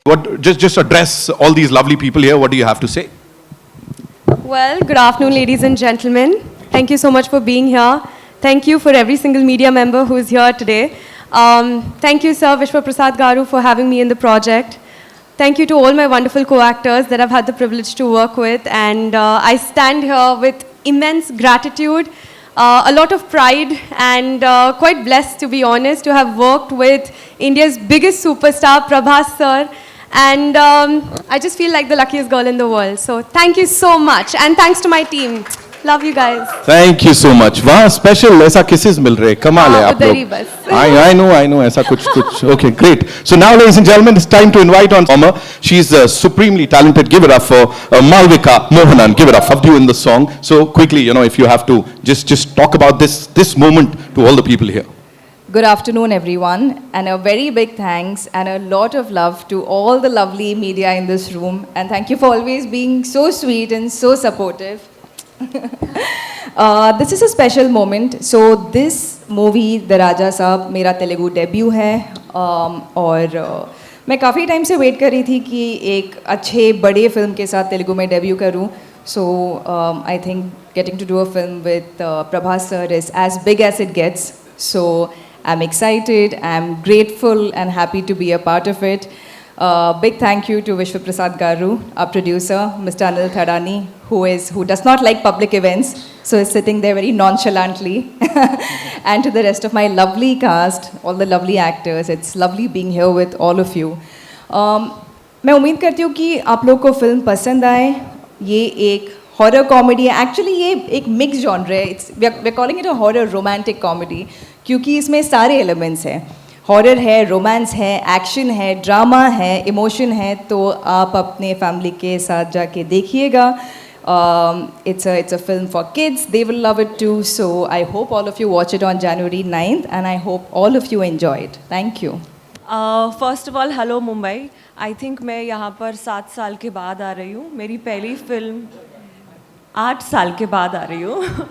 What just address all these lovely people here. What do you have to say? Well, good afternoon, ladies and gentlemen. Thank you so much for being here. Thank you for every single media member who is here today. Thank you, Sir Vishwa Prasad Garu, for having me in the project. Thank you to all my wonderful co-actors that I've had the privilege to work with. And I stand here with immense gratitude, a lot of pride, and quite blessed, to be honest, to have worked with India's biggest superstar, Prabhas Sir. And I just feel like the luckiest girl in the world. So thank you so much. And thanks to my team. Love you guys. Thank you so much. वहाँ special ऐसा kisses मिल रहे हैं, कमाल है आप लोग. I know ऐसा कुछ. Okay, great. So now, ladies and gentlemen, it's time to invite on performer. She's supremely talented. Give it up for Malvika Mohanan. Give it up. Loved you in the song. So quickly, if you have to just talk about this moment to all the people here. Good afternoon, everyone, and a very big thanks and a lot of love to all the lovely media in this room. And thank you for always being so sweet and so supportive. This is a special moment. So this movie, The Raja Saab, मेरा Telugu debut है और मैं काफ़ी time से wait कर रही थी कि एक अच्छे बड़े फिल्म के साथ तेलुगु में डेब्यू करूं. So I think getting to do a film with Prabhas sir is as big as it gets. So I'm excited, I'm grateful and happy to be a part of it. Big thank you to Vishwa Prasad Garu, our producer, Mr. Anil Thadani, who does not like public events, so is sitting there very nonchalantly. And to the rest of my lovely cast, all the lovely actors, it's lovely being here with all of you. मैं उम्मीद करती हूँ कि आप लोग को film पसंद आए. ये एक हॉरर कॉमेडी है. एक्चुअली ये एक मिक्स जॉनर है. we're calling it a horror romantic comedy क्योंकि इसमें सारे एलिमेंट्स हैं. हॉरर है, रोमांस है, एक्शन है, ड्रामा है, इमोशन है. तो आप अपने फैमिली के साथ जाके देखिएगा. It's a film for kids. They will love it too. So I hope all of you watch it on January 9th and I hope all of you enjoy it. Thank you. First of all hello Mumbai. I think मैं यहाँ पर 7 साल के बाद आ रही हूँ. मेरी पहली फिल्म 8 साल के बाद आ रही हूँ.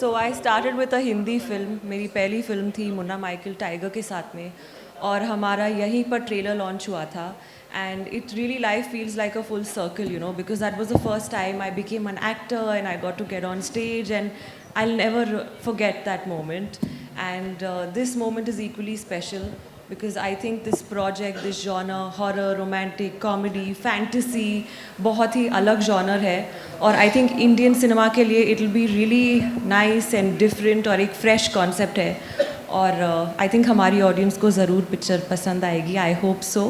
So I started with a Hindi film. मेरी पहली फिल्म थी मुन्ना माइकल टाइगर के साथ में और हमारा यहीं पर ट्रेलर लॉन्च हुआ था. And it really life feels like a full circle because that was the first time I became an actor and I got to get on stage and I will never forget that moment. And this moment is equally special because I think this project, this genre, horror, romantic, comedy, fantasy, बहुत ही अलग genre है और I think Indian cinema के लिए it will be really nice and different और एक fresh concept है और I think हमारी audience को ज़रूर picture पसंद आएगी. I hope so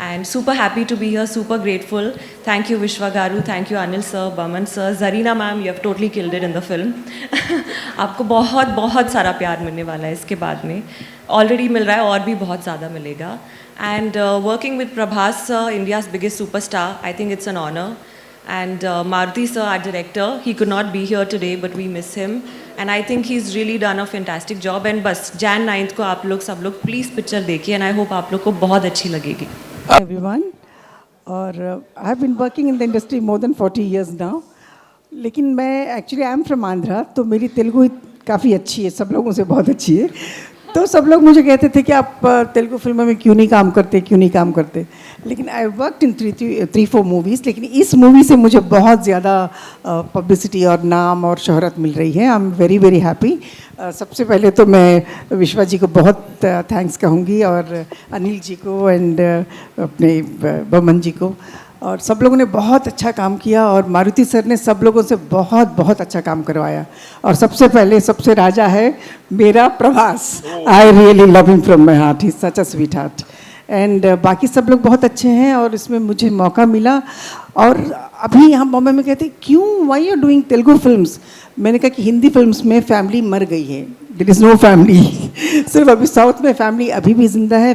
and super happy to be here, super grateful. Thank you Vishwa Garu, thank you Anil sir, Baman sir, Zarina ma'am, you have totally killed it in the film. आपको बहुत बहुत सारा प्यार मिलने वाला है इसके बाद में. ऑलरेडी मिल रहा है और भी बहुत ज़्यादा मिलेगा. And working with Prabhas sir, India's biggest superstar, I think it's an honour. And Maruthi sir, our director, he could not be here today but we miss him and I think he is really done a fantastic job. And बस Jan 9th को आप लोग सब लोग please picture देखिए and I hope आप लोग को बहुत अच्छी लगेगी. Everyone, और I have been working in the industry more than 40 years now. लेकिन मैं actually I am from Andhra, तो मेरी तेलुगु काफ़ी अच्छी है, सब लोगों से बहुत अच्छी है. तो सब लोग मुझे कहते थे कि आप तेलुगु फिल्मों में क्यों नहीं काम करते. लेकिन आई वर्कड इन 3-4 मूवीज़. लेकिन इस मूवी से मुझे बहुत ज़्यादा पब्लिसिटी और नाम और शोहरत मिल रही है. I am very very happy. सबसे पहले तो मैं विश्वा जी को बहुत थैंक्स कहूँगी और अनिल जी को एंड अपने बमन जी को. और सब लोगों ने बहुत अच्छा काम किया और मारुति सर ने सब लोगों से बहुत बहुत अच्छा काम करवाया. और सबसे पहले सबसे राजा है मेरा Prabhas. I really love him from my heart. He is such a sweet heart. And बाकी सब लोग बहुत अच्छे हैं और इसमें मुझे मौका मिला. और अभी यहाँ बॉम्बे में कहते क्यों why are doing Telugu films. मैंने कहा कि हिंदी फिल्म्स में फैमिली मर गई है. There is no family. सिर्फ अभी साउथ में फैमिली अभी भी जिंदा है.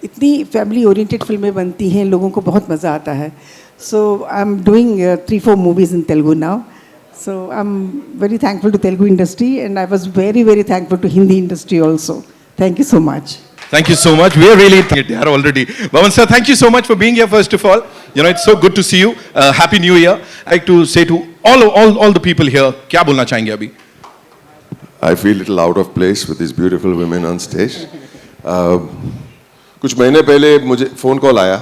इतनी फैमिली ओरिएंटेड फिल्में बनती हैं, लोगों को बहुत मज़ा आता है. So I am doing 3-4 movies in Telugu now. So I'm very thankful to Telugu industry and I was very very thankful to Hindi industry also. Thank you so much. Thank you so much. We are really it here already. Baman sir, thank you so much for being here first of all. It's so good to see you. Happy New Year. I'd like to say to all the people here, क्या बोलना चाहेंगे अभी? I feel a little out of place with these beautiful women on stage. कुछ महीने पहले मुझे phone call आया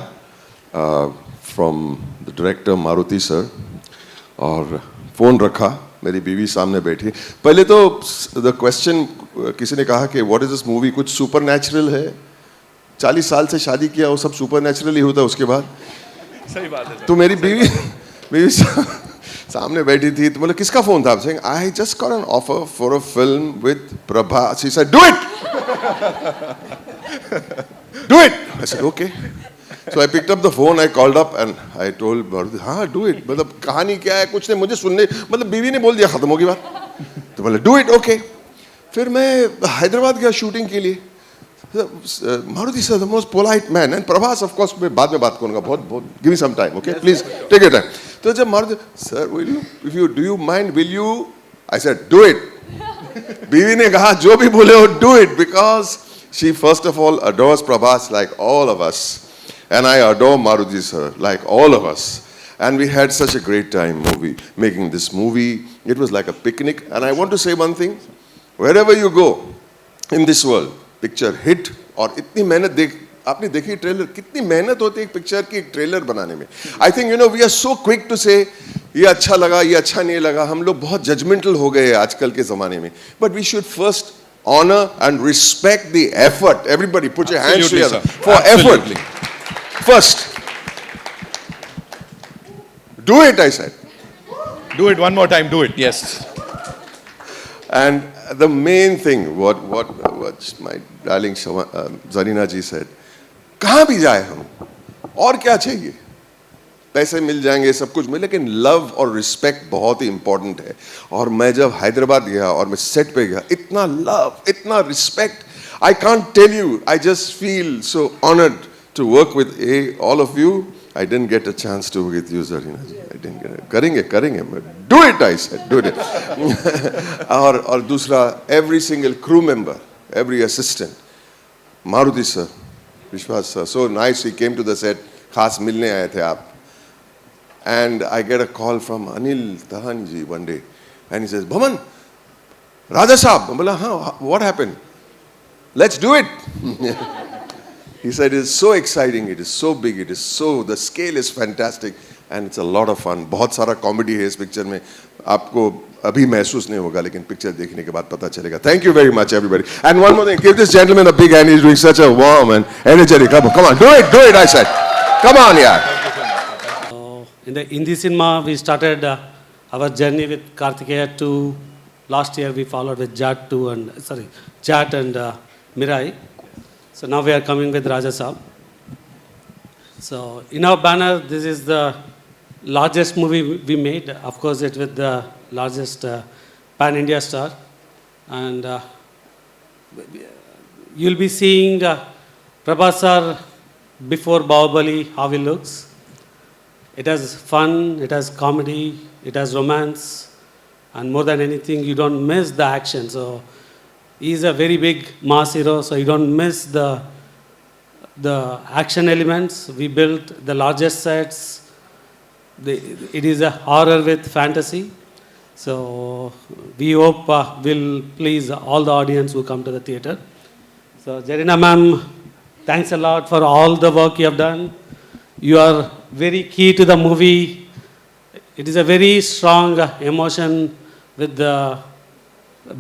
from the director Maruti sir. और फ़ोन रखा, मेरी बीवी सामने बैठी. पहले तो the question किसी ने कहा कि what is this movie, कुछ सुपर नेचुरल है. 40 साल से शादी किया, वो सब सुपर नेचुरल ही होता है उसके बाद. सही बात है. तो मेरी बीवी सामने बैठी थी, तो बोले किसका फोन था? saying I just got an offer for a film with Prabhas. She said do it. Do it. I said okay. So I picked up the phone, I called up and I told Maruti, हाँ do it. मतलब कहानी क्या है, कुछ नहीं, मुझे सुनने, मतलब बीवी ने बोल दिया खत्म होगी बात. तो बोले do it, okay. फिर मैं हैदराबाद गया शूटिंग के लिए. Maruti sir, the most polite man, and Prabhas of course मैं बाद में बात करूँगा, बहुत give me some time, okay, please take your time. तो जब Maruti sir, do you mind, will you? I said do it. बीवी ने कहा जो भी बोले हो do it, because she first of all adores Prabhas like all of us, and I adore Maruti sir like all of us. And we had such a great time making this movie. It was like a picnic. And I want to say one thing, wherever you go in this world, picture hit. और इतनी मेहनत आपने देखी trailer, कितनी मेहनत होती है एक पिक्चर की एक ट्रेलर बनाने में. I think we are so quick to say ये अच्छा लगा, ये अच्छा नहीं लगा. हम लोग बहुत जजमेंटल हो गए आजकल के जमाने में. But we should first honor and respect the effort. Everybody put your hands together for effort. First. Do it, I said. Do it one more time, do it, yes. And the main thing, what my darling Zarina ji said, कहाँ भी जाए हम, और क्या चाहिए? पैसे मिल जाएंगे, सब कुछ मिले, लेकिन लव और रिस्पेक्ट बहुत ही इंपॉर्टेंट है. और मैं जब हैदराबाद गया और मैं सेट पे गया, इतना लव, इतना respect, I can't tell you. I just feel so honored to work with all of you. I didn't get a chance to with you, Zarina ji. I didn't get it. करेंगे. Do it, I said. Do it. और दूसरा, every single crew member, every assistant, Maruti sir, Vishwas sir, so nice. He came to the set. खास मिलने आए थे आप. And I get a call from Anil Tahan ji one day, and he says, "Bhaman, Raja Saab." I बोला, हाँ, what happened? Let's do it. He said, it's so exciting, it is so big, the scale is fantastic, and it's a lot of fun. बहुत सारा comedy है इस picture में. आपको अभी महसूस नहीं होगा, लेकिन picture देखने के बाद पता चलेगा. Thank you very much, everybody. And one more thing, give this gentleman a big hand. He's doing such a warm and energetic. Come on, do it, I said. Come on, yeah. In the Hindi cinema, we started our journey with Kartikeya 2. Last year, we followed with Jat and Mirai. So now we are coming with Raja Saab. So in our banner, this is the largest movie we made. Of course, it's with the largest pan-India star. And you'll be seeing Prabhas sir before Bahubali, how he looks. It has fun, it has comedy, it has romance, and more than anything, you don't miss the action. So he's a very big mass hero, so you don't miss the action elements. We built the largest sets. It is a horror with fantasy. So we hope will please all the audience who come to the theater. So Zarina ma'am, thanks a lot for all the work you have done. You are very key to the movie. It is a very strong emotion with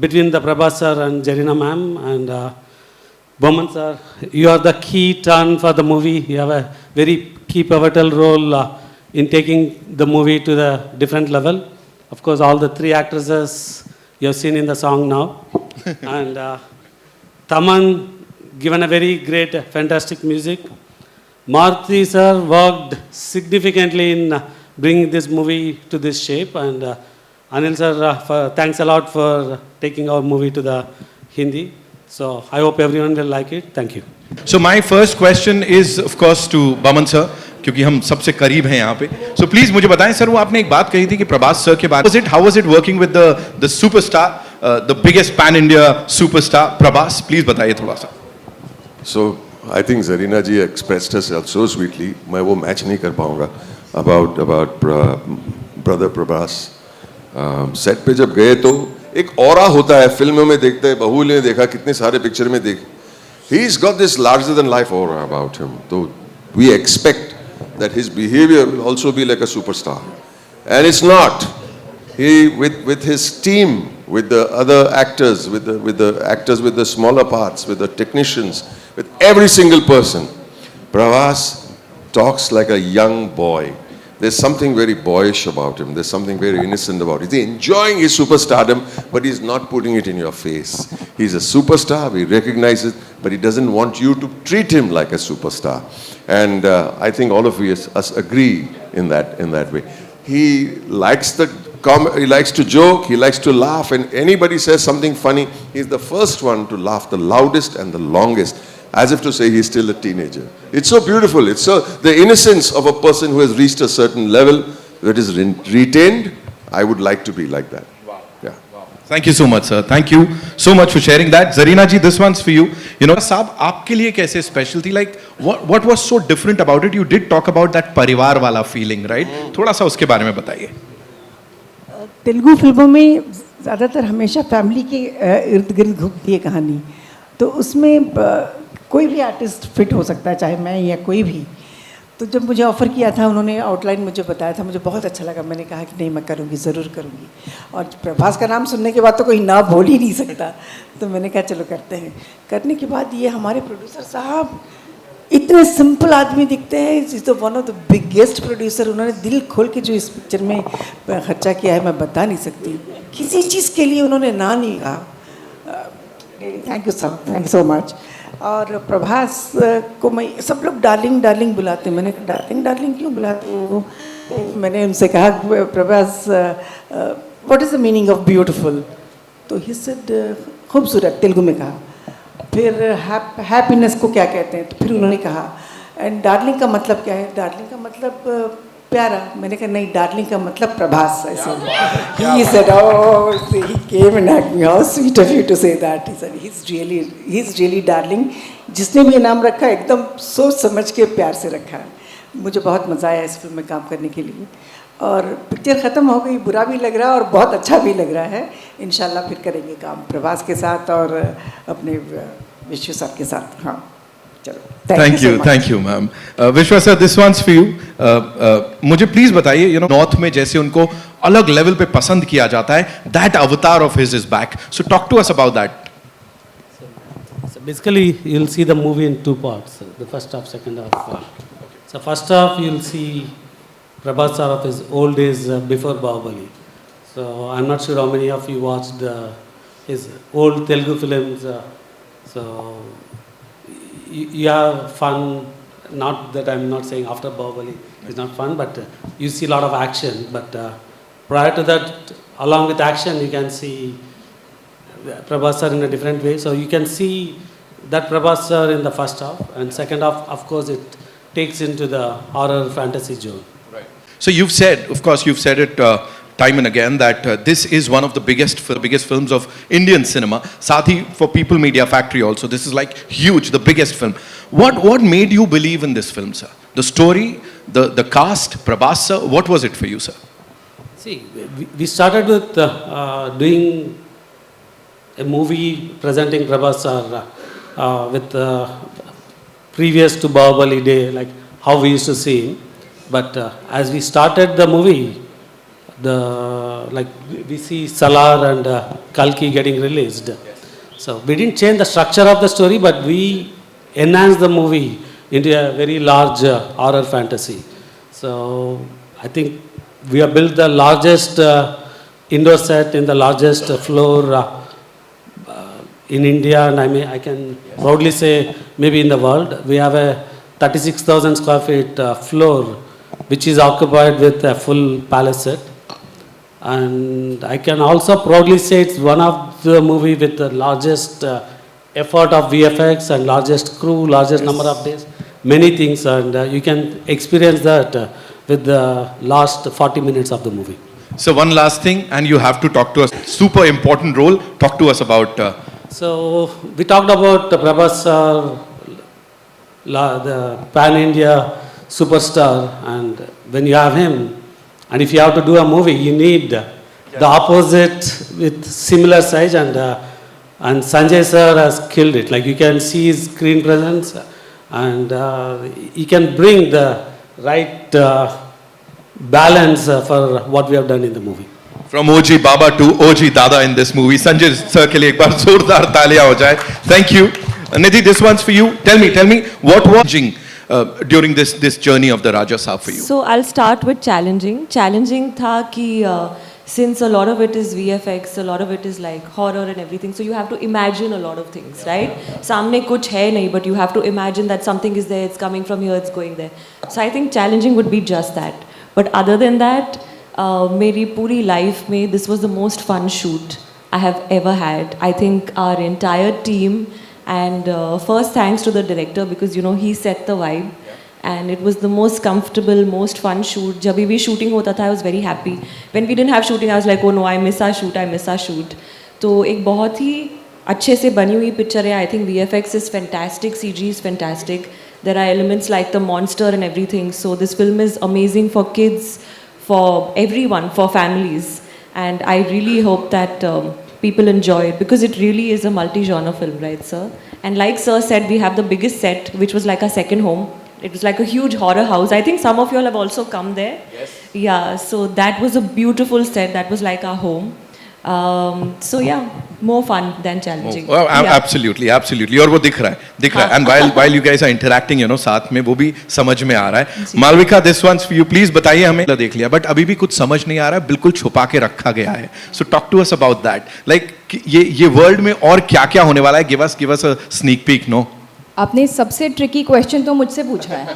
between the Prabhas sir and Zarina ma'am. And Bowman sir, you are the key turn for the movie. You have a very key pivotal role in taking the movie to the different level. Of course, all the three actresses you have seen in the song now. And Taman, given a very great, fantastic music. Maruti sir worked significantly in bringing this movie to this shape. And Anil sir, thanks a lot for taking our movie to the Hindi. So I hope everyone will like it. Thank you. So my first question is of course to Baman sir, क्योंकि हम सबसे करीब हैं यहाँ पे. So please मुझे बताएं sir, वो आपने एक बात कही थी कि प्रभास सर के बाद how was it working with the superstar, the biggest pan India superstar Prabhas? Please बताइए थोड़ा सा. So I think Zarina ji expressed herself so sweetly. मैं वो match नहीं कर पाऊँगा about brother Prabhas. Set पे जब गए तो एक ऑरा होता है, फिल्मों में देखते हैं, बहू ने देखा, कितने सारे पिक्चर में देख. He's got this larger than life aura about him. So we expect that his behavior will also be like a superstar. And it's not. He, with his team, with the other actors, with the actors with the smaller parts, with the technicians, with every single person, Pravas talks like a young boy. There's something very boyish about him. There's something very innocent about him. He's enjoying his superstardom, but he's not putting it in your face. He's a superstar, we recognize it, but he doesn't want you to treat him like a superstar. And I think all of us agree in that way. He likes he likes to joke, he likes to laugh, and anybody says something funny, he's the first one to laugh the loudest and the longest, as if to say he's still a teenager. It's so beautiful. It's so the innocence of a person who has reached a certain level that is retained. I would like to be like that. Wow. Yeah. Wow. Thank you so much, sir. Thank you so much for sharing that. Zarina ji, this one's for you. You know, साहब आपके लिए कैसे special थी? Like, what was so different about it? You did talk about that परिवार वाला feeling, right? थोड़ा सा उसके बारे में बताइए. तेलुगु फिल्मों में ज़्यादातर हमेशा फैमिली के इर्द गिर्द घूमती है कहानी, तो उसमें कोई भी आर्टिस्ट फिट हो सकता है, चाहे मैं या कोई भी. तो जब मुझे ऑफ़र किया था, उन्होंने आउटलाइन मुझे बताया था, मुझे बहुत अच्छा लगा. मैंने कहा कि नहीं, मैं करूँगी, ज़रूर करूँगी. और प्रभास का नाम सुनने के बाद तो कोई ना बोल ही नहीं सकता, तो मैंने कहा चलो करते हैं. करने के बाद ये हमारे प्रोड्यूसर साहब इतने सिंपल आदमी दिखते हैं. Is the one of the biggest producer. उन्होंने दिल खोल के जो इस पिक्चर में खर्चा किया है, मैं बता नहीं सकती. किसी चीज़ के लिए उन्होंने ना नहीं कहा. Thank you sir, thank you so much. और प्रभास को मैं, सब लोग डार्लिंग डार्लिंग बुलाते हैं. मैंने कहा डार्लिंग डार्लिंग क्यों बुलाते हो? मैंने उनसे कहा Prabhas what is the meaning of beautiful? तो ही सेड खूबसूरत, तेलुगु में कहा. फिर हैप्पीनेस को क्या कहते हैं? तो फिर उन्होंने कहा. एंड डार्लिंग का मतलब क्या है? डार्लिंग का मतलब प्यारा. मैंने कहा नहीं, डार्लिंग का मतलब प्रभास. ऐसे he said, oh, he came and asked me, how sweet of you to say that. He said he's really darling. जिसने भी ये नाम रखा है एकदम सोच समझ के प्यार से रखा है. मुझे बहुत मज़ा आया इस फिल्म में काम करने के लिए. और पिक्चर ख़त्म हो गई, बुरा भी लग रहा है और बहुत अच्छा भी लग रहा है. इंशाल्लाह फिर करेंगे काम प्रभास के साथ और अपने विश्व साहब के साथ. हाँ, चलो. Thank you, ma'am. Vishwa sir, this one's for you. मुझे प्लीज बताइए, you know, नॉर्थ में जैसे उनको अलग लेवल पे पसंद किया जाता है, that avatar of his is back. So talk to us about that. So basically, you'll see the movie in two parts. The first half, second half. So first half, you'll see Prabhas sir of his old days before Bahubali. So I'm not sure how many of you watched his old Telugu films. So you have fun. Not that I'm not saying after Bahubali is not fun, but you see a lot of action. But prior to that, along with action, you can see Prabhas sir in a different way. So you can see that Prabhas sir in the first half, and second half, of course, it takes into the horror fantasy zone. Right. So you've said, of course, you've said it time and again that this is one of the biggest films of Indian cinema. Sathi for People Media Factory also. This is like huge, the biggest film. What made you believe in this film, sir? The story, the cast, Prabhas sir. What was it for you, sir? See, we started with doing a movie presenting Prabhas sir with previous to Bahubali day, like how we used to see him. But as we started the movie, we see Salar and Kalki getting released. So we didn't change the structure of the story, but we enhanced the movie into a very large horror fantasy. So I think we have built the largest indoor set in the largest floor in India, and I can proudly say maybe in the world. We have a 36,000 square feet floor, which is occupied with a full palace set. And I can also proudly say it's one of the movie with the largest effort of VFX and largest crew, largest number of days, many things, and you can experience that with the last 40 minutes of the movie. So one last thing, and you have to talk to us. Super important role. Talk to us about. So we talked about Prabhas, the pan-India superstar, and when you have him, and if you have to do a movie, you need the opposite with similar size, and Sanjay sir has killed it. Like you can see his screen presence, and he can bring the right balance for what we have done in the movie. From OG Baba to OG Dada in this movie. Sanjay sir के लिए एक बार जोरदार तालियां हो जाए. Thank you. Nidhi, this one's for you. Tell me, what was challenging during this journey of the Raja Saab for you? So I'll start with challenging. Challenging था कि since a lot of it is VFX, a lot of it is like horror and everything, so you have to imagine a lot of things, right? सामने कुछ है नहीं, but you have to imagine that something is there, it's coming from here, it's going there. So I think challenging would be just that. But other than that, मेरी पूरी life में this was the most fun shoot I have ever had. I think our entire team, and first thanks to the director because you know he set the vibe. And it was the most comfortable, most fun shoot. जब भी shooting होता था, I was very happy. When we didn't have shooting, I was like, oh no, I miss our shoot. तो एक बहुत ही अच्छे से बनी हुई पिक्चर है. I think VFX is fantastic, CG is fantastic. There are elements like the monster and everything. So this film is amazing for kids, for everyone, for families. And I really hope that people enjoy it because it really is a multi-genre film, right, sir? And like sir said, we have the biggest set, which was like our second home. It was like a huge horror house. I think some of you all have also come there. Yes. Yeah, so that was a beautiful set. That was like our home. So yeah, more fun than challenging. Oh, yeah. absolutely. और वो दिख रहा है. And while you guys are interacting, you know, साथ में वो भी समझ में आ रहा है. Malvika, this one's for you. Please बताइए हमें. देख लिया, but अभी भी कुछ समझ नहीं आ रहा है. बिल्कुल छुपा के रखा गया है. So talk to us about that. Like ये world में और क्या होने वाला है? Give us a sneak peek, no? आपने सबसे ट्रिकी क्वेश्चन तो मुझसे पूछा है.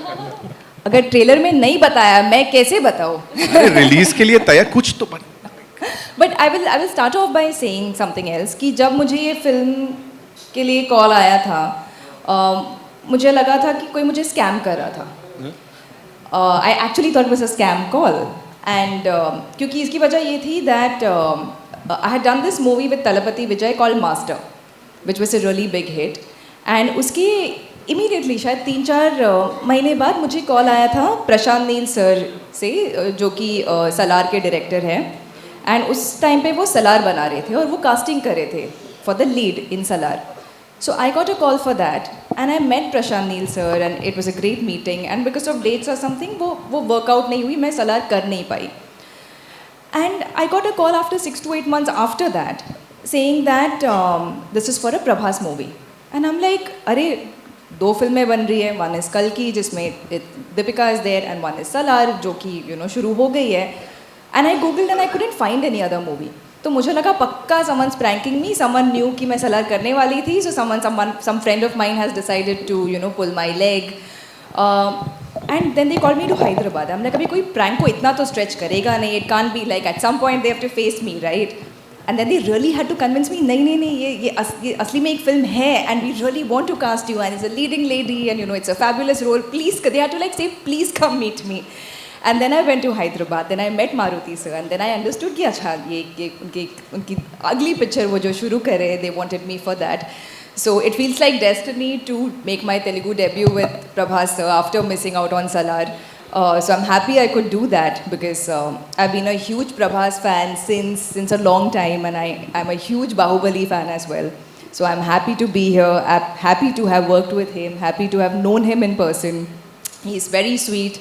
अगर ट्रेलर में नहीं बताया, मैं कैसे बताऊँ? रिलीज के लिए तैयार कुछ तो but I will start of by saying something else कि जब मुझे ये फिल्म के लिए कॉल आया था, मुझे लगा था कि कोई मुझे स्कैम कर रहा था. I actually thought was a scam call. And क्योंकि इसकी वजह ये थी that I had done this movie with Thalapathy Vijay called master, which was a really big hit. And उसके इमीडिएटली शायद 3-4 महीने बाद मुझे कॉल आया था प्रशांत नील सर से, जो कि सलार के डायरेक्टर हैं. एंड उस टाइम पे वो सलार बना रहे थे और वो कास्टिंग कर रहे थे for the lead in Salaar. So I got a call for that and I met Prashanth Neel sir and it was a great meeting. And because of dates और समथिंग वो वर्कआउट नहीं हुई, मैं सलार कर नहीं पाई. And I got a call after 6 to 8 months after that saying that this is for a Prabhas movie. And I am like, अरे 2 फिल्में बन रही है. वन इज़ कल की जिसमें Deepika is there and one is Salaar जो कि यू नो शुरू हो गई है. And I googled and I couldn't find any other movie. तो मुझे लगा पक्का someone's pranking me, someone knew कि मैं सलार करने वाली थी. So some friend of mine has decided to you know pull my leg. And then they call me to Hyderabad. हमने कभी कोई प्रैंक को इतना तो स्ट्रेच करेगा नहीं. It can't be like at some point they have to face me, right? And then they really had to convince me, नहीं ये असली में एक फिल्म है and we really want to cast you and it's a leading lady and you know it's a fabulous role, please. They had to like say please come meet me. And then I went to Hyderabad, then I met Maruti sir and then I understood कि अच्छा ये उनकी अगली picture वो जो शुरू करे, they wanted me for that. So it feels like destiny to make my Telugu debut with Prabhas sir after missing out on Salar. So I'm happy I could do that because I've been a huge Prabhas fan since a long time and I'm a huge Bahubali fan as well. So I'm happy to be here. I'm happy to have worked with him, happy to have known him in person. He's very sweet.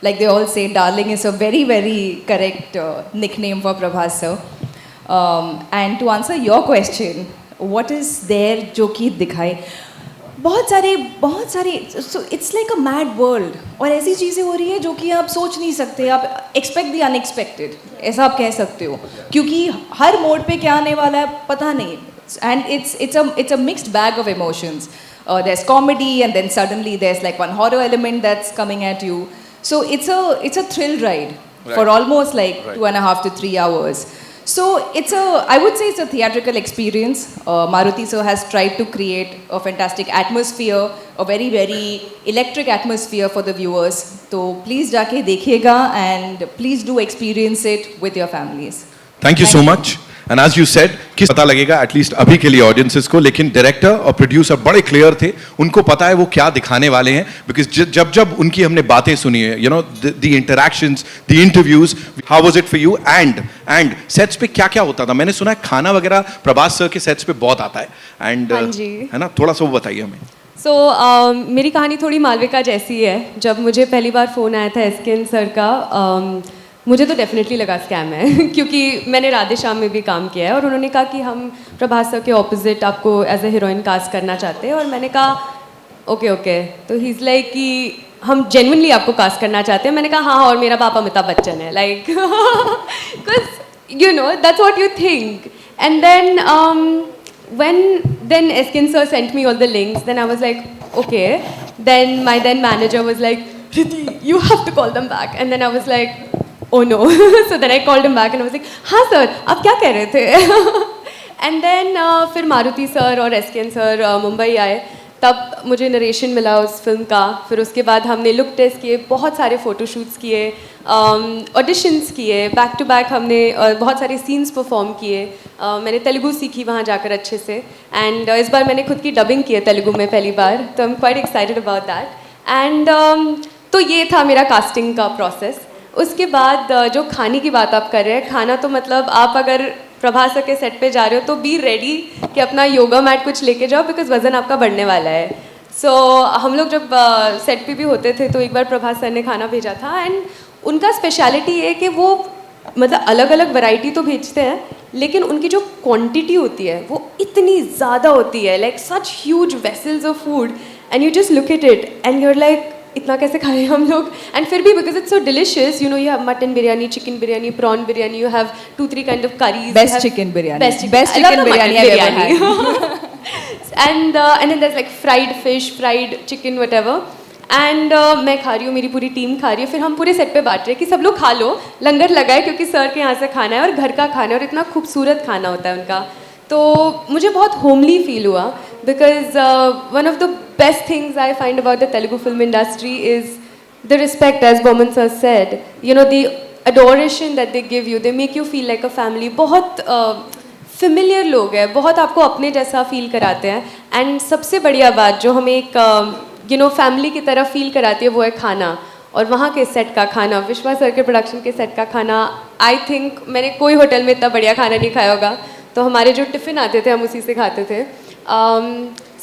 Like they all say, darling is a very, very correct nickname for Prabhas sir. And to answer your question, what is there जो कि दिखाए? बहुत सारे so it's like a mad world. और ऐसी चीज़ें हो रही है जो कि आप सोच नहीं सकते. आप एक्सपेक्ट द अनएक्सपेक्टेड, ऐसा आप कह सकते हो, क्योंकि हर मोड पे क्या आने वाला है पता नहीं. And it's a mixed bag of emotions. There's comedy and then suddenly there's like one horror element that's coming at you. So it's a thrill ride for almost like 2.5 to 3 hours. So I would say it's a theatrical experience. Maruti sir has tried to create a fantastic atmosphere, a very, very electric atmosphere for the viewers. So please जाके देखिएगा and please do experience it with your families. Thank you so much. And as you said, किस पता लगेगा at least अभी के लिए audiences को, लेकिन डायरेक्टर और प्रोड्यूसर बड़े क्लियर थे, उनको पता है वो क्या दिखाने वाले हैं. बिकॉज जब उनकी हमने बातें सुनी है, you know the interactions, the interviews, how was it for you? And sets पे क्या क्या होता था? मैंने सुना है खाना वगैरह प्रभास सर के सेट्स पे बहुत आता है. एंड है ना, थोड़ा सा वो बताइए हमें. सो मेरी कहानी थोड़ी मालविका जैसी है. जब मुझे पहली बार फ़ोन आया था एसकेन सर का, मुझे तो डेफिनेटली लगा स्कैम है क्योंकि मैंने राधे श्याम में भी काम किया है और उन्होंने कहा कि हम प्रभास सर के ऑपोजिट आपको एज ए हीरोइन कास्ट करना चाहते हैं. और मैंने कहा ओके. तो ही इज़ लाइक कि हम जेन्युइनली आपको कास्ट करना चाहते हैं. मैंने कहा हाँ, और मेरा पापा अमिताभ बच्चन है, like because you know that's what you think. And then Eskin sir sent me all the links. Then I was like, okay. Then my then manager was like, Riddhi, you have to call them back. And then I was like, oh no. So then I called him back and I was like, हाँ sir, आप क्या कह रहे थे? And then फिर Maruti sir और एसकेन sir Mumbai आए. तब मुझे नरेशन मिला उस फिल्म का. फिर उसके बाद हमने लुक टेस्ट किए, बहुत सारे फ़ोटोशूट्स किए, ऑडिशंस किए, बैक टू बैक हमने बहुत सारे सीन्स परफॉर्म किए. मैंने तेलुगु सीखी वहाँ जाकर अच्छे से. एंड इस बार मैंने खुद की डबिंग की है तेलुगु में पहली बार. तो I am quite excited about that. And तो ये था मेरा कास्टिंग का प्रोसेस. उसके बाद जो खाने की बात आप कर रहे हैं, खाना तो मतलब आप अगर प्रभास सर के सेट पे जा रहे हो तो बी रेडी कि अपना योगा मैट कुछ लेके जाओ, बिकॉज वज़न आपका बढ़ने वाला है. सो हम लोग जब सेट पे भी होते थे तो एक बार प्रभास सर ने खाना भेजा था. एंड उनका स्पेशलिटी है कि वो मतलब अलग अलग वैरायटी तो भेजते हैं, लेकिन उनकी जो क्वांटिटी होती है वो इतनी ज़्यादा होती है, like such huge vessels of food. And you just look at it and you're like इतना कैसे खाए हम लोग. एंड फिर भी because it's so delicious, you know, you have mutton biryani, chicken biryani, prawn biryani, you have 2-3 kind of curries. Best chicken biryani. Best Best I love chicken the biryani mutton I've ever biryani. And then there's like fried fish, fried chicken, whatever. And मैं खा रही हूँ, मेरी पूरी team खा रही है. फिर हम पूरे सेट पे बांट रहे हैं कि सब लोग खा लो, लंगर लगाए, क्योंकि सर के यहाँ से खाना है और घर का खाना है और इतना खूबसूरत खाना होता है उनका. तो मुझे बहुत होमली फील हुआ, because one of the best things I find about the Telugu film industry is the respect, as Boman sir said, you know, the adoration that they give you, they make you feel like a family. बहुत familiar लोग हैं, बहुत आपको अपने जैसा feel कराते हैं. And सबसे बढ़िया बात जो हमें एक यू नो फैमिली की तरह फील कराती है वो है खाना. और वहाँ के सेट का खाना, विश्वा सर के प्रोडक्शन के सेट का खाना, आई थिंक मैंने कोई होटल में इतना बढ़िया खाना नहीं खाया होगा. तो हमारे जो टिफ़िन आते थे हम उसी से खाते थे.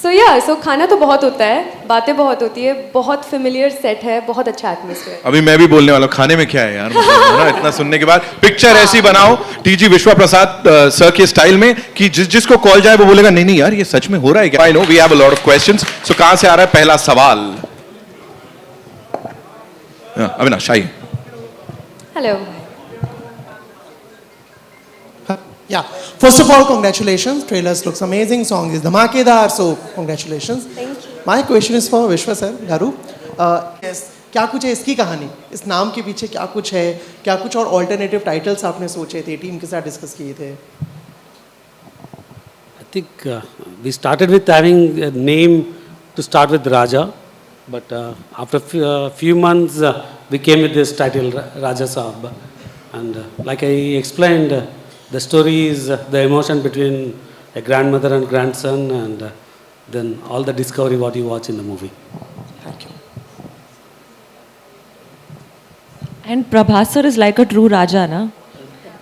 सो खाना तो बहुत होता है, बातें बहुत होती है, बहुत फेमिलियर सेट है, बहुत अच्छा एटमॉस्फेयर. अभी मैं भी बोलने वाला हूँ, खाने में क्या है यार, मतलब है ना, इतना सुनने के बाद पिक्चर ऐसी बनाओ टीजी विश्वा प्रसाद सर के स्टाइल में कि जिसको कॉल जाए वो बोलेगा नहीं नहीं यार ये सच में हो रहा है क्या. I know we have a lot of questions. So कहाँ से आ रहा है पहला सवाल? अविनाश आइए. Hello. Yeah. First of all, congratulations. Trailers looks amazing. Song is dhamakedar. So congratulations. Thank you. My question is for Vishwa sir, Garu. Yes. क्या कुछ है इसकी कहानी, इस नाम के पीछे क्या कुछ है, क्या कुछ और ऑल्टरनेटिव टाइटल्स आपने सोचे थे, टीम के साथ डिस्कस किए थे? I think we started with having a name to start with Raja, but after few months we came with this title Raja Saab, and like I explained, the story is the emotion between a grandmother and grandson, and then all the discovery what you watch in the movie. Thank you. And Prabhas sir is like a true Raja, na?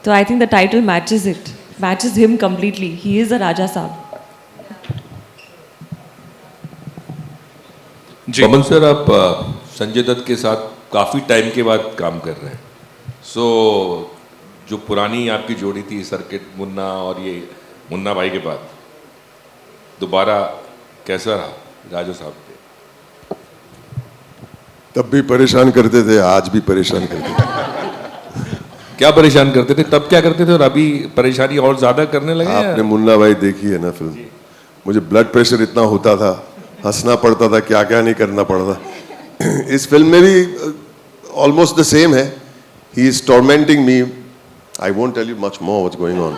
So I think the title matches it, matches him completely. He is a Raja Saab. जी. Pawan sir, आप संजय दत्त के साथ काफ़ी time के बाद काम कर रहे हैं. सो जो पुरानी आपकी जोड़ी थी सर्किट मुन्ना और ये मुन्ना भाई के बाद दोबारा कैसा रहा राजू साहब पे? तब भी परेशान करते थे, आज भी परेशान करते थे. क्या परेशान करते थे तब, क्या करते थे, और अभी परेशानी और ज़्यादा करने लगे हैं? आपने मुन्ना भाई देखी है ना फिल्म? मुझे ब्लड प्रेशर इतना होता था, हंसना पड़ता था, क्या क्या नहीं करना पड़ता. इस फिल्म में भी ऑलमोस्ट द सेम है. He is tormenting me. I won't tell you much more what's going on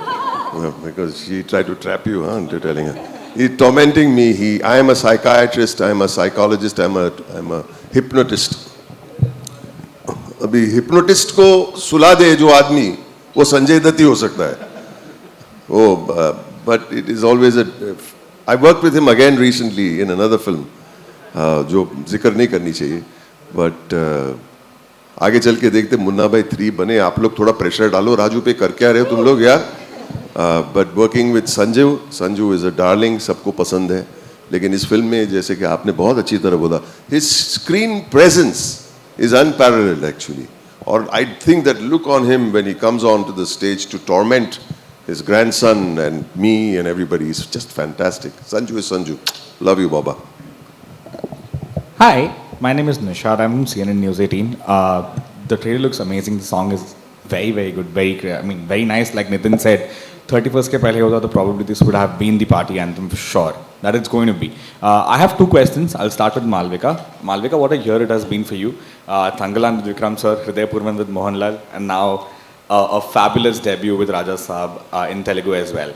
because she tried to trap you, huh? Into telling her. He's tormenting me. I am a psychiatrist. I am a psychologist. I am a hypnotist. अभी hypnotist को सुला दे जो आदमी, वो संजय दत्त ही हो सकता है. But it is always I worked with him again recently in another film, जो जिक्र नहीं करनी चाहिए. But आगे चल के देखते मुन्ना भाई 3 बने. आप लोग थोड़ा प्रेशर डालो राजू पे, कर क्या रहे हो तुम लोग यार. But working with Sanju is a darling, सबको पसंद है. लेकिन इस फिल्म में जैसे कि आपने बहुत अच्छी तरह बोला, his screen presence is unparalleled actually. और I think that look on him when he comes on to the stage to torment his grandson and me and everybody is just fantastic. Sanju is Sanju. Love you, Baba. Hi, my name is Nishad. I'm from CNN News 18. The trailer looks amazing. The song is very, very good. Very nice. Like Nitin said, 31st ke pehle hota, so probably this would have been the party anthem for sure. That it's going to be. I have two questions. I'll start with Malvika. Malvika, what a year it has been for you. Thangalan with Vikram sir, Hriday Purvan with Mohanlal, and now a fabulous debut with Raja Saab in Telugu as well.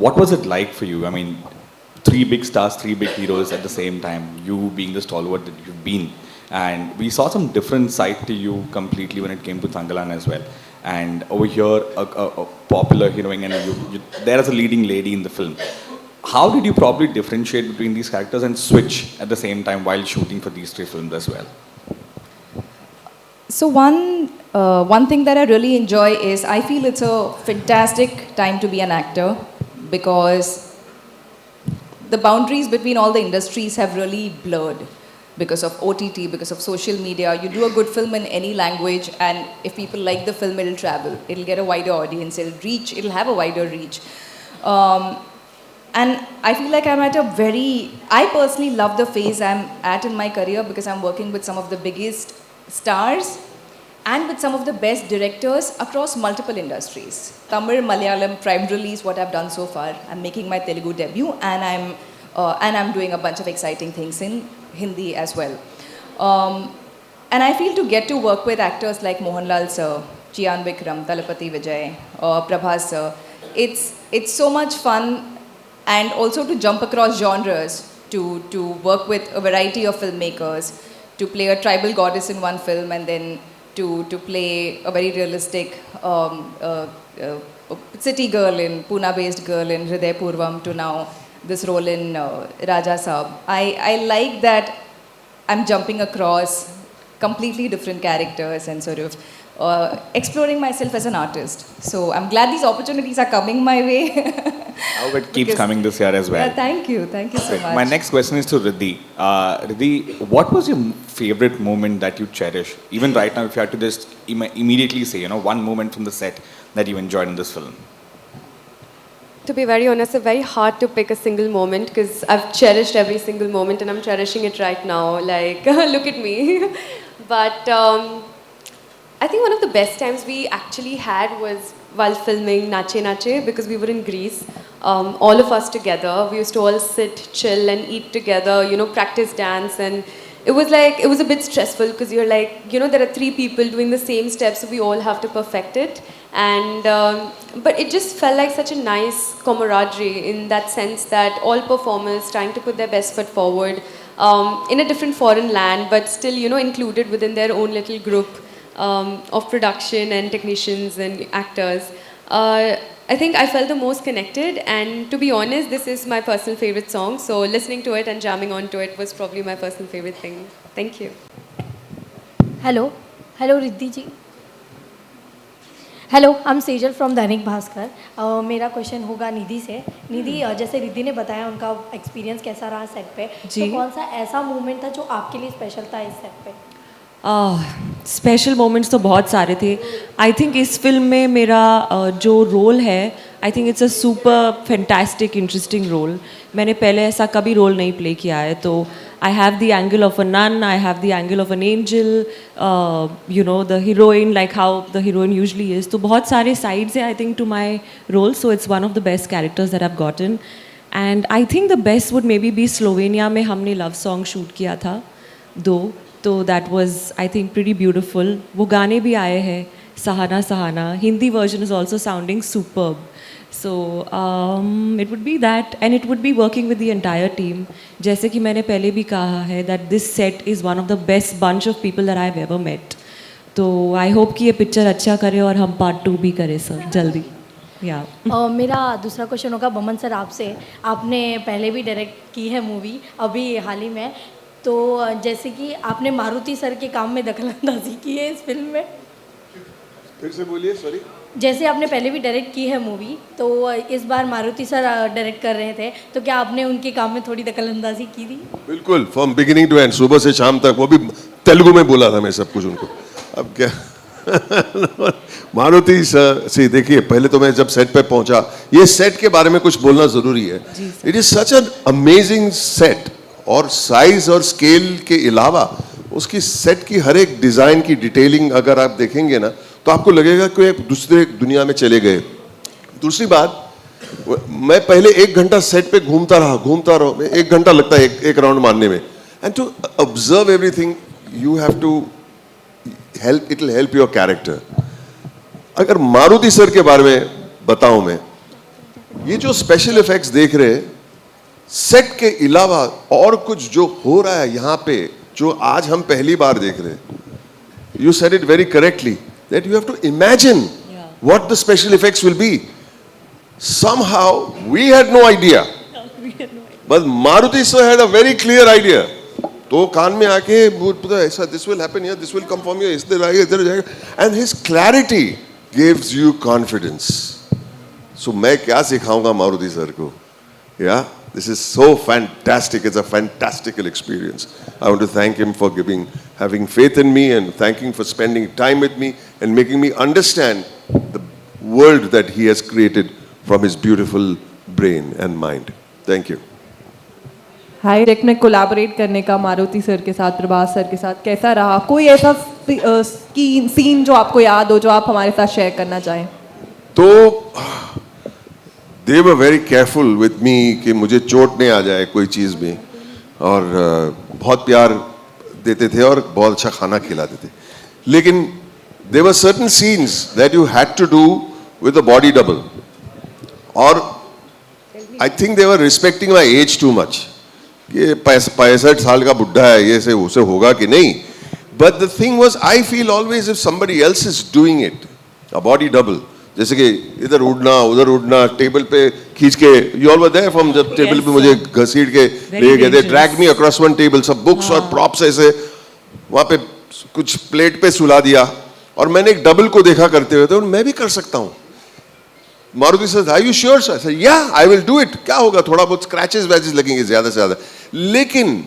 What was it like for you? I mean, 3 big stars, 3 big heroes at the same time, you being the stalwart that you've been. And we saw some different side to you completely when it came to Thangalan as well. And over here, a popular heroine and you there as a leading lady in the film. How did you probably differentiate between these characters and switch at the same time while shooting for these 3 films as well? So one thing that I really enjoy is I feel it's a fantastic time to be an actor because the boundaries between all the industries have really blurred because of OTT, because of social media. You do a good film in any language, and if people like the film, it'll travel. It'll get a wider audience. It'll have a wider reach. And I feel like I personally love the phase I'm at in my career because I'm working with some of the biggest stars and with some of the best directors across multiple industries. Tamil, Malayalam, prime release, what I've done so far. I'm making my Telugu debut and I'm doing a bunch of exciting things in Hindi as well. And I feel to get to work with actors like Mohanlal sir, Jian Vikram, Talapati Vijay, Prabhas sir, it's so much fun, and also to jump across genres, to work with a variety of filmmakers, to play a tribal goddess in one film and then to play a very realistic city girl in Pune-based girl in Hriday Purvam, to now this role in Raja Saab. I like that I'm jumping across completely different characters and sort of exploring myself as an artist. So I'm glad these opportunities are coming my way. I hope it keeps coming this year as well. Yeah, thank you so much. My next question is to Riddhi. Riddhi, what was your favorite moment that you cherish? Even right now, if you had to just immediately say, one moment from the set that you enjoyed in this film. To be very honest, it's very hard to pick a single moment because I've cherished every single moment and I'm cherishing it right now. Like, look at me. But I think one of the best times we actually had was while filming Nache Nache, because we were in Greece, all of us together. We used to all sit, chill and eat together, practice dance, and it was a bit stressful because you're like, there are 3 people doing the same steps, so we all have to perfect it. And but it just felt like such a nice camaraderie in that sense that all performers trying to put their best foot forward in a different foreign land, but still, included within their own little group of production and technicians and actors. I think I felt the most connected, and to be honest, this is my personal favorite song, so listening to it and jamming onto it was probably my personal favorite thing. Thank you. Hello Riddhi ji. Hello, I am Sejal from Dainik Bhaskar. मेरा question होगा निधि से. निधि, जैसे रिद्धि ने बताया उनका experience कैसा रहा set पे, तो कौन सा ऐसा मोमेंट था जो आपके लिए स्पेशल था इस सेट पे? स्पेशल मोमेंट्स तो बहुत सारे थे. आई थिंक इस फिल्म में मेरा जो रोल है, I think it's a super fantastic interesting role. मैंने पहले ऐसा कभी रोल नहीं प्ले किया है, तो I have the angle of a nun, I have the angle of an angel, the heroine, like how the heroine usually is. तो बहुत सारे साइड्स हैं I think to my role, so it's one of the best characters that I have gotten. And I think the best would may be Slovenia में हमने love song shoot किया था 2, तो that was I think pretty beautiful. वो गाने भी आए हैं, Sahana Sahana. Hindi version is also sounding superb. So it would be that, and it would be working with the entire team. जैसे कि मैंने पहले भी कहा है that this set is one of the best bunch of people that I've ever met. तो I hope कि ये पिक्चर अच्छा करे और हम पार्ट 2 भी करें सर जल्दी. मेरा दूसरा क्वेश्चन होगा बमन सर आपसे. आपने पहले भी डायरेक्ट की है मूवी अभी हाल ही में, तो जैसे कि आपने मारुति सर के काम में दखलंदाजी की है इस फिल्म में. फिर से बोलिए, सॉरी. जैसे आपने पहले भी डायरेक्ट की है मूवी, तो इस बार मारुति सर डायरेक्ट कर रहे थे, तो क्या आपने उनके काम में थोड़ी दखलंदाजी की थी? बिल्कुल, फ्रॉम बिगिनिंग टू एंड, सुबह से शाम तक, वो भी तेलुगु में बोला था मैं सब कुछ उनको। अब क्या मारुति सर से देखिए, पहले तो मैं जब सेट पे पहुंचा, ये सेट के बारे में कुछ बोलना जरूरी है। It is such an amazing set, और साइज और स्केल के अलावा उसकी सेट की हर एक डिजाइन की डिटेलिंग अगर आप देखेंगे ना, तो आपको लगेगा कि एक दूसरे दुनिया में चले गए। दूसरी बात, मैं पहले 1 घंटा सेट पे घूमता रहा, 1 घंटा लगता है एक राउंड मारने में, and to observe everything you have to help, it will help your character. अगर मारुति सर के बारे में बताऊं मैं, ये जो स्पेशल इफेक्ट्स देख रहे हैं, सेट के अलावा और कुछ जो हो रहा है यहाँ पे, जो आज हम पहली बार देख रहे हैं, you said it very correctly that you have to imagine what the special effects will be. Somehow we had no idea, but Maruti sir had a very clear idea. तो कान में आके पता ऐसा, this will happen here, this will come from here, इधर आएगा, इधर जाएगा, and his clarity gives you confidence. So मैं क्या सिखाऊंगा मारुति सर को? Yeah, this is so fantastic. It's a fantastical experience. I want to thank him for having faith in me, and thanking for spending time with me and making me understand the world that he has created from his beautiful brain and mind. Thank you. High project में collaborate करने का Maruti sir के साथ, Prabhas sir के साथ कैसा रहा? कोई ऐसा सीन जो आपको याद हो, जो आप हमारे साथ शेयर करना चाहें? तो they were very careful with me कि मुझे चोट नहीं आ जाए कोई चीज़ में, और बहुत प्यार देते थे और बहुत अच्छा खाना खिलाते थे। लेकिन there were certain scenes that you had to do with a body double, और I think they were respecting my age too much. ये 65 साल का बुढ़ा है, ये से उसे होगा कि नहीं? But the thing was, I feel always if somebody else is doing it, a body double, जैसे कि इधर उड़ना उधर उड़ना, टेबल पे खींच के, you all were there from जब टेबल पे मुझे घसीट के ले गए, they dragged me across one table, सब बुक्स और प्रॉप्स ऐसे वहाँ पे कुछ प्लेट पे सुला दिया, और मैंने एक डबल को देखा करते हुए, तो मैं भी कर सकता हूँ। Maruthi sir, are you sure sir? या आई विल डू इट। क्या होगा, थोड़ा बहुत स्क्रैचेस वैचेस लगेंगे ज्यादा से ज्यादा, लेकिन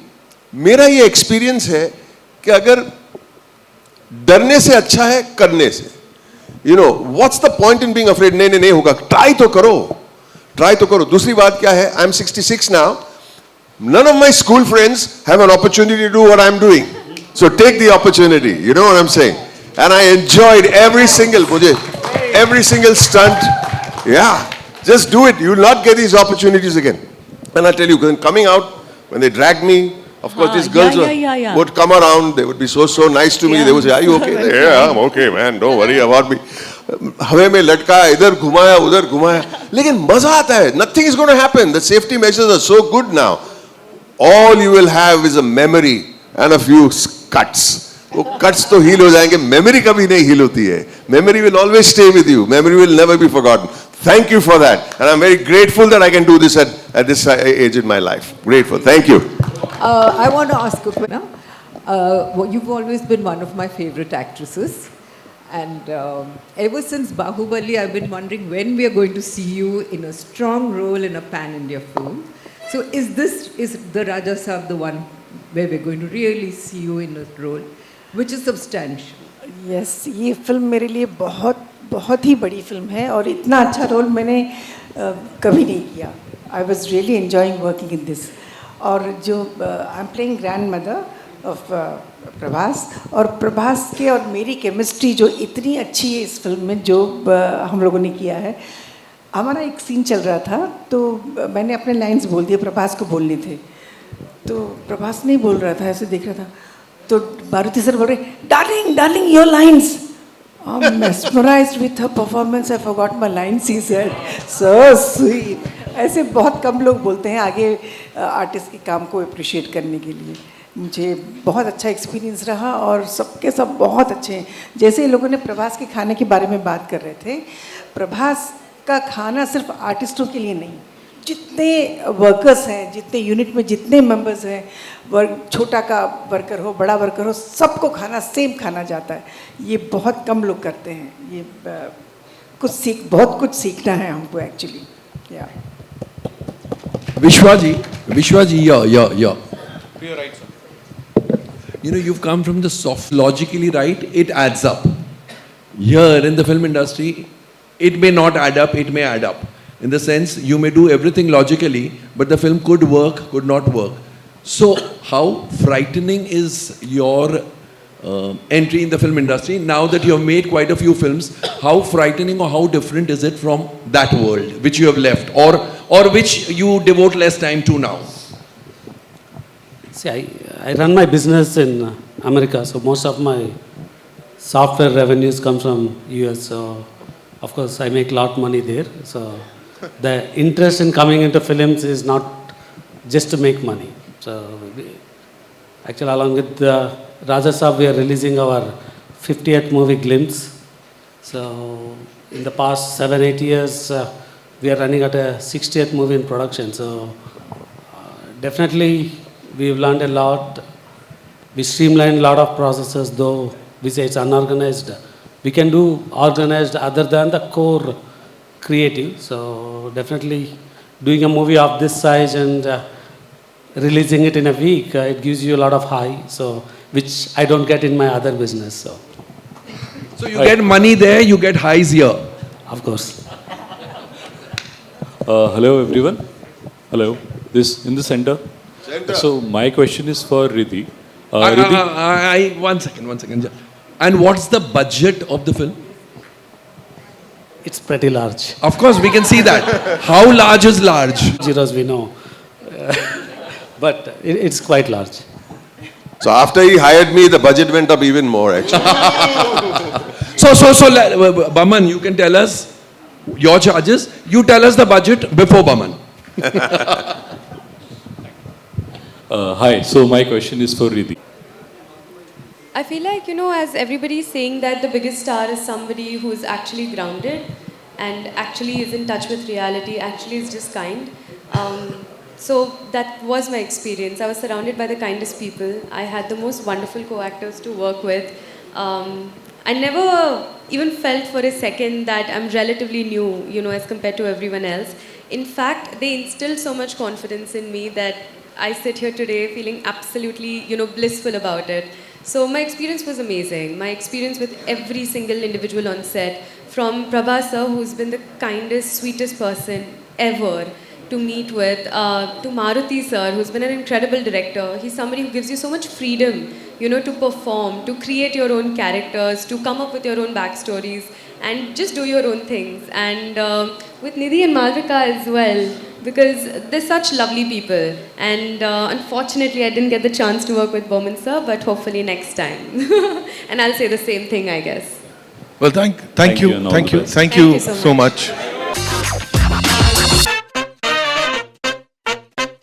मेरा ये एक्सपीरियंस है कि अगर डरने से अच्छा है करने से। You know what's the point in being afraid? नहीं नहीं नहीं होगा, ट्राई तो करो, ट्राई तो करो। दूसरी बात क्या है, I am 66 now, none of my school friends have an opportunity to do what I'm doing, so take the opportunity, you know what I'm saying, and I enjoyed every single stunt. Yeah, just do it, you will not get these opportunities again. And I tell you, coming out, when they dragged me, of course these girls would come around, they would be so nice to me, they would say, are you okay? Yeah, I'm okay man, don't worry about me. हवे में लटका, इधर घुमाया उधर घुमाया, लेकिन मजा आता है। Nothing is going to happen, the safety measures are so good now. All you will have is a memory and a few cuts. वो cuts तो heal हो जाएंगे, memory कभी नहीं heal होती है। Memory will always stay with you, memory will never be forgotten. Thank you for that, and I'm very grateful that I can do this at this age in my life. Grateful, thank you. I want to ask you, you've always been one of my favorite actresses, and ever since Bahubali, I've been wondering when we are going to see you in a strong role in a pan-India film. So is the Raja Saab the one where we're going to really see you in a role which is substantial? Yes, ये film मेरे लिए बहुत ही बड़ी film है, और इतना अच्छा role मैंने कभी नहीं किया। I was really enjoying working in this. और जो I'm playing grandmother of Prabhas, और प्रभास के और मेरी केमिस्ट्री जो इतनी अच्छी है इस फिल्म में, जो हम लोगों ने किया है। हमारा एक सीन चल रहा था, तो मैंने अपने लाइंस बोल दिए, प्रभास को बोलने थे, तो प्रभास नहीं बोल रहा था, ऐसे देख रहा था, तो मारुति सर बोल रहे, darling your lines. I'm mesmerized with her performance. I forgot my lines. He said, so sweet. ऐसे बहुत कम लोग बोलते हैं आगे आर्टिस्ट के काम को अप्रिशिएट करने के लिए। मुझे बहुत अच्छा एक्सपीरियंस रहा, और सबके सब बहुत अच्छे हैं। जैसे लोगों ने प्रभास के खाने के बारे में बात कर रहे थे, प्रभास का खाना सिर्फ आर्टिस्टों के लिए नहीं, जितने वर्कर्स हैं, जितने यूनिट में जितने मेंबर्स हैं, छोटा का वर्कर हो बड़ा वर्कर हो, सबको खाना सेम खाना जाता है। ये बहुत कम लोग करते हैं। ये बहुत कुछ सीखना है हमको एक्चुअली. या Vishwa ji, yeah. You know, you've come from the soft, logically right, it adds up. Here in the film industry, it may not add up, it may add up. In the sense, you may do everything logically, but the film could work, could not work. So, how frightening is your entry in the film industry? Now that you have made quite a few films, how frightening or how different is it from that world which you have left, or which you devote less time to now? See, I run my business in America, so most of my software revenues come from US. So, of course, I make a lot of money there. So, the interest in coming into films is not just to make money. So, actually, along with Raja Saab, we are releasing our 50th movie, Glimpse. So, in the past 7-8 years, we are running at a 60th movie in production. So, definitely, we've learned a lot. We streamlined a lot of processes, though we say it's unorganized. We can do organized other than the core creative. So definitely doing a movie of this size and releasing it in a week, it gives you a lot of high, so which I don't get in my other business. So you get money there, you get highs here. Of course. Hello everyone. Hello. This in the center. So my question is for Riddhi. One second. And what's the budget of the film? It's pretty large. Of course, we can see that. How large is large? Zeros we know. But it's quite large. So after he hired me, the budget went up even more actually. Baman, you can tell us your charges. You tell us the budget before Baman. Hi, so my question is for Riddhi. I feel like, as everybody is saying that the biggest star is somebody who is actually grounded and actually is in touch with reality, actually is just kind. So that was my experience. I was surrounded by the kindest people. I had the most wonderful co-actors to work with. I never even felt for a second that I'm relatively new, as compared to everyone else. In fact, they instilled so much confidence in me that I sit here today feeling absolutely, blissful about it. So my experience was amazing. My experience with every single individual on set, from Prabha sir, who's been the kindest, sweetest person ever to meet with, to Maruti sir, who's been an incredible director. He's somebody who gives you so much freedom, to perform, to create your own characters, to come up with your own backstories, and just do your own things. And with Nidhi and Malvika as well, because they're such lovely people. And unfortunately, I didn't get the chance to work with Bowman sir, but hopefully next time. And I'll say the same thing, I guess. Well, thank you and all the best. Thank you so much.